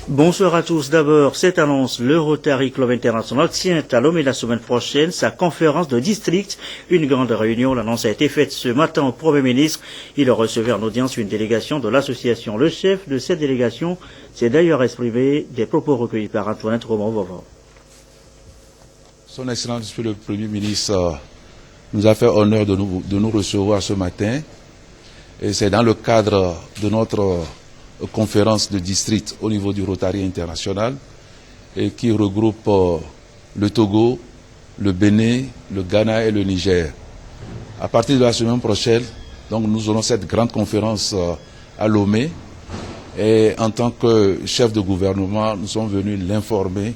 Bonsoir à tous. D'abord, cette annonce, le Rotary Club International tient à Lomé la semaine prochaine sa conférence de district. Une grande réunion, l'annonce a été faite ce matin au Premier ministre. Il a reçu en audience une délégation de l'association. Le chef de cette délégation s'est d'ailleurs exprimé des propos recueillis par Antoinette Roman-Vovant. Son Excellence, Monsieur le Premier ministre, nous a fait honneur de nous recevoir ce matin. Et c'est dans le cadre de notre conférence de district au niveau du Rotary International et qui regroupe le Togo, le Bénin, le Ghana et le Niger. À partir de la semaine prochaine, donc, nous aurons cette grande conférence à Lomé et en tant que chef de gouvernement, nous sommes venus l'informer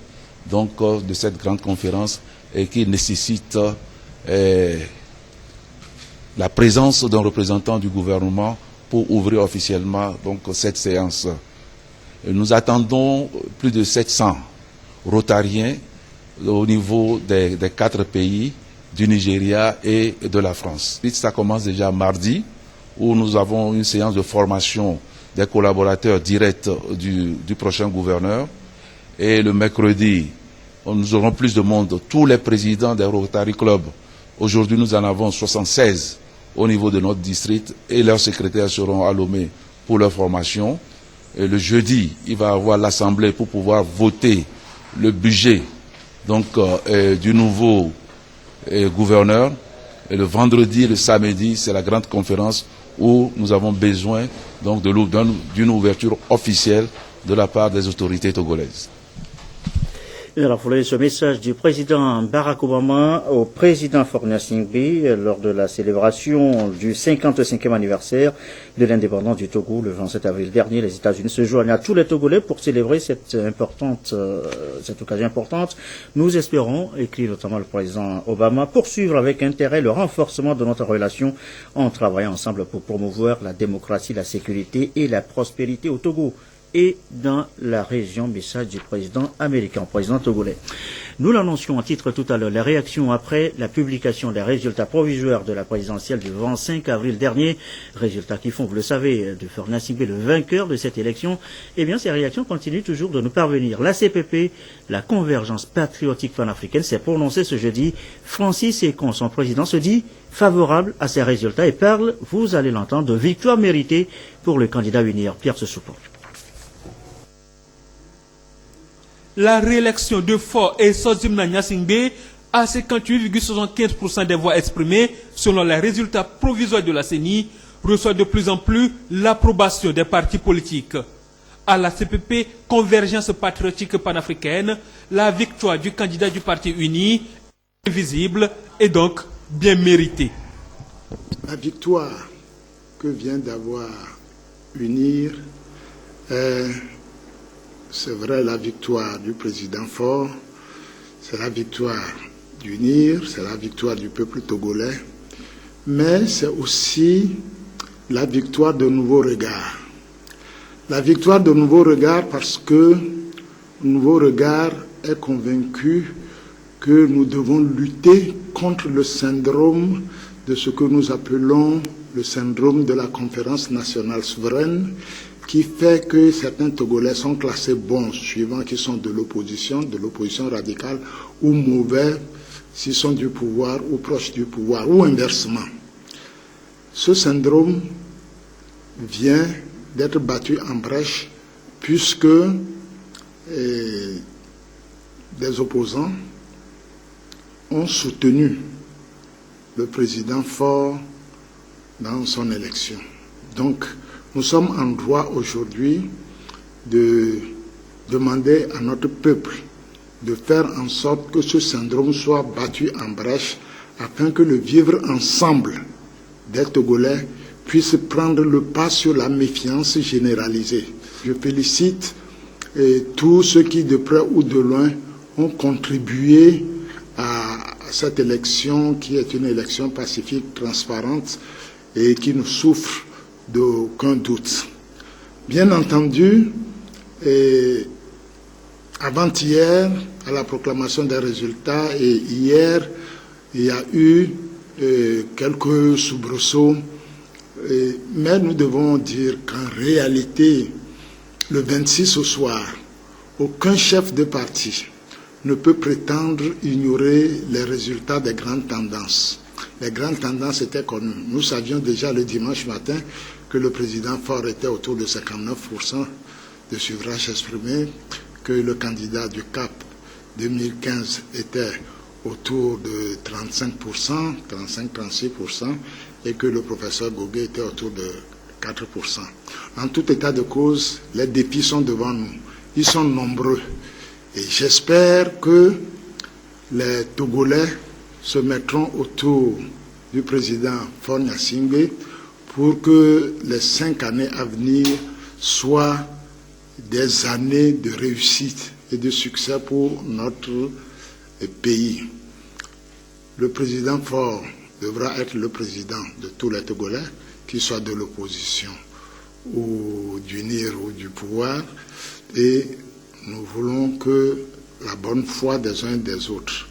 donc de cette grande conférence et qui nécessite la présence d'un représentant du gouvernement pour ouvrir officiellement donc, cette séance. Nous attendons plus de 700 rotariens au niveau des 4 pays, du Nigeria et de la France. Ça commence déjà mardi, où nous avons une séance de formation des collaborateurs directs du prochain gouverneur. Et le mercredi, nous aurons plus de monde. Tous les présidents des Rotary Club, aujourd'hui nous en avons 76 au niveau de notre district et leurs secrétaires seront à Lomé pour leur formation. Et le jeudi, il va y avoir l'Assemblée pour pouvoir voter le budget donc, du nouveau gouverneur. Et le vendredi et le samedi, c'est la grande conférence où nous avons besoin donc, d'une ouverture officielle de la part des autorités togolaises. Il a foulé ce message du président Barack Obama au président Faure Gnassingbé lors de la célébration du 55e anniversaire de l'indépendance du Togo le 27 avril dernier. Les États-Unis se joignent à tous les Togolais pour célébrer cette occasion importante. Nous espérons, écrit notamment le président Obama, poursuivre avec intérêt le renforcement de notre relation en travaillant ensemble pour promouvoir la démocratie, la sécurité et la prospérité au Togo et dans la région, message du président américain, président togolais. Nous l'annoncions en titre tout à l'heure, la réaction après la publication des résultats provisoires de la présidentielle du 25 avril dernier, résultats qui font, vous le savez, de Faure Gnassingbé le vainqueur de cette élection. Eh bien, ces réactions continuent toujours de nous parvenir. La CPP, la Convergence patriotique panafricaine, s'est prononcée ce jeudi. Francis Ekon, son président, se dit favorable à ces résultats et parle, vous allez l'entendre, de victoire méritée pour le candidat unir, Pierre Sessoupon. La réélection de Faure et Sozimna Gnassingbé à 58,75% des voix exprimées selon les résultats provisoires de la CENI reçoit de plus en plus l'approbation des partis politiques. À la CPP, Convergence patriotique panafricaine, la victoire du candidat du parti uni est visible et donc bien méritée. La victoire que vient d'avoir UNIR est... C'est vrai, la victoire du président Faure, c'est la victoire d'UNIR, c'est la victoire du peuple togolais, mais c'est aussi la victoire de Nouveau Regard. La victoire de Nouveau Regard parce que Nouveau Regard est convaincu que nous devons lutter contre le syndrome de ce que nous appelons le syndrome de la conférence nationale souveraine, qui fait que certains Togolais sont classés bons, suivant qu'ils sont de l'opposition radicale, ou mauvais s'ils sont du pouvoir ou proches du pouvoir, ou inversement. Ce syndrome vient d'être battu en brèche puisque des opposants ont soutenu le président Faure dans son élection. Donc, nous sommes en droit aujourd'hui de demander à notre peuple de faire en sorte que ce syndrome soit battu en brèche afin que le vivre ensemble des Togolais puisse prendre le pas sur la méfiance généralisée. Je félicite tous ceux qui, de près ou de loin, ont contribué à cette élection qui est une élection pacifique, transparente et qui ne souffre d'aucun doute. Bien entendu, avant-hier, à la proclamation des résultats, et hier, il y a eu quelques soubresauts, mais nous devons dire qu'en réalité, le 26 au soir, aucun chef de parti ne peut prétendre ignorer les résultats des grandes tendances. Les grandes tendances étaient connues. Nous savions déjà le dimanche matin que le président Faure était autour de 59% de suffrages exprimés, que le candidat du CAP 2015 était autour de 35%, 35-36%, et que le professeur Goguet était autour de 4%. En tout état de cause, les défis sont devant nous. Ils sont nombreux. Et j'espère que les Togolais se mettront autour du président Faure-Gnassingbé pour que les 5 années à venir soient des années de réussite et de succès pour notre pays. Le président Faure devra être le président de tous les Togolais, qu'ils soient de l'opposition ou du NIR ou du pouvoir, et nous voulons que la bonne foi des uns et des autres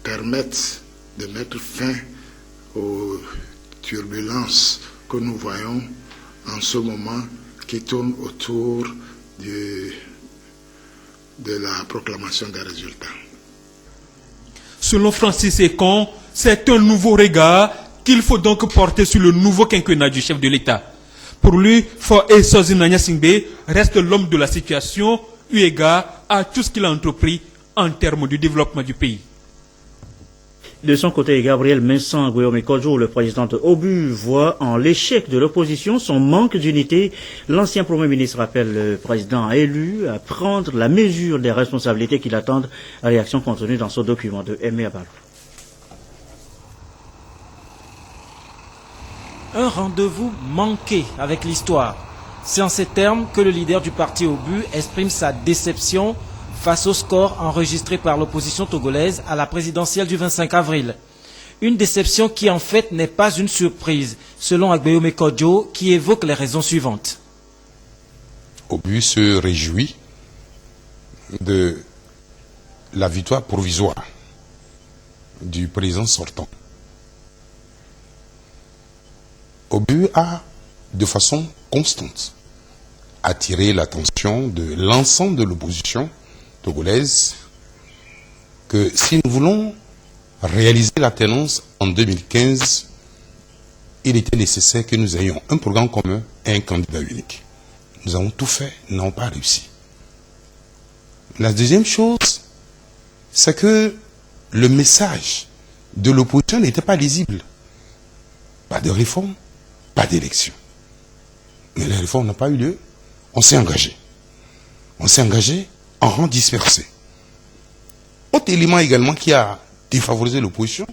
permette de mettre fin aux turbulences que nous voyons en ce moment qui tournent autour de la proclamation des résultats. Selon Francis Ekon, c'est un nouveau regard qu'il faut donc porter sur le nouveau quinquennat du chef de l'État. Pour lui, Faure Esozimna Gnassingbé reste l'homme de la situation, eu égard à tout ce qu'il a entrepris en termes du développement du pays. De son côté, Gabriel Vincent Guillaume-Kodjo, le président de Obu, voit en l'échec de l'opposition son manque d'unité. L'ancien Premier ministre appelle le président élu à prendre la mesure des responsabilités qu'il attendent à la réaction contenue dans ce document de Aimé Abalo. Un rendez-vous manqué avec l'histoire. C'est en ces termes que le leader du parti Obu exprime sa déception face au score enregistré par l'opposition togolaise à la présidentielle du 25 avril. Une déception qui en fait n'est pas une surprise, selon Guillaume Kodjo, qui évoque les raisons suivantes. Obu se réjouit de la victoire provisoire du président sortant. Obu a, de façon constante, attiré l'attention de l'ensemble de l'opposition togolaise que si nous voulons réaliser la tendance en 2015, il était nécessaire que nous ayons un programme commun et un candidat unique. Nous avons tout fait, nous n'avons pas réussi. La deuxième chose, c'est que le message de l'opposition n'était pas lisible. Pas de réforme, pas d'élection. Mais les réformes n'ont pas eu lieu. On s'est engagé. On s'est engagé en rang dispersé. Autre élément également qui a défavorisé l'opposition,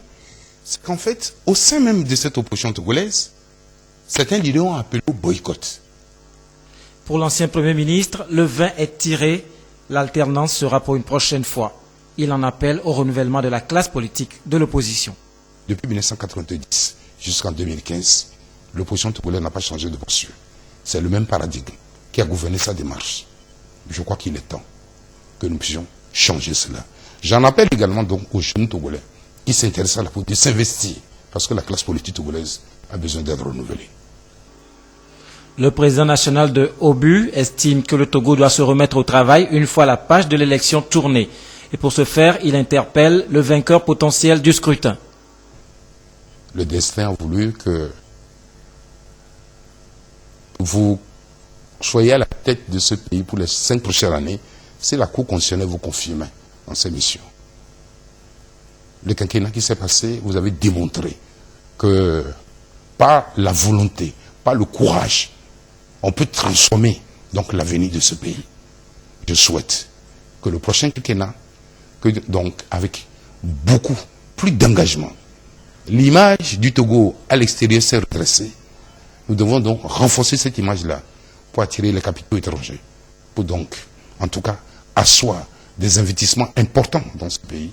c'est qu'en fait, au sein même de cette opposition togolaise, certains leaders ont appelé au boycott. Pour l'ancien Premier ministre, le vin est tiré, l'alternance sera pour une prochaine fois. Il en appelle au renouvellement de la classe politique de l'opposition. Depuis 1990 jusqu'en 2015, l'opposition togolaise n'a pas changé de posture. C'est le même paradigme qui a gouverné sa démarche. Je crois qu'il est temps que nous puissions changer cela. J'en appelle également donc aux jeunes Togolais qui s'intéressent à la politique de s'investir parce que la classe politique togolaise a besoin d'être renouvelée. Le président national de Obu estime que le Togo doit se remettre au travail une fois la page de l'élection tournée. Et pour ce faire, il interpelle le vainqueur potentiel du scrutin. Le destin a voulu que vous soyez à la tête de ce pays pour les 5 prochaines années, si la Cour constitutionnelle vous confirme dans ces missions. Le quinquennat qui s'est passé, vous avez démontré que par la volonté, par le courage, on peut transformer donc l'avenir de ce pays. Je souhaite que le prochain quinquennat, donc avec beaucoup plus d'engagement, l'image du Togo à l'extérieur s'est redressée. Nous devons donc renforcer cette image-là pour attirer les capitaux étrangers, pour donc, en tout cas, asseoir des investissements importants dans ce pays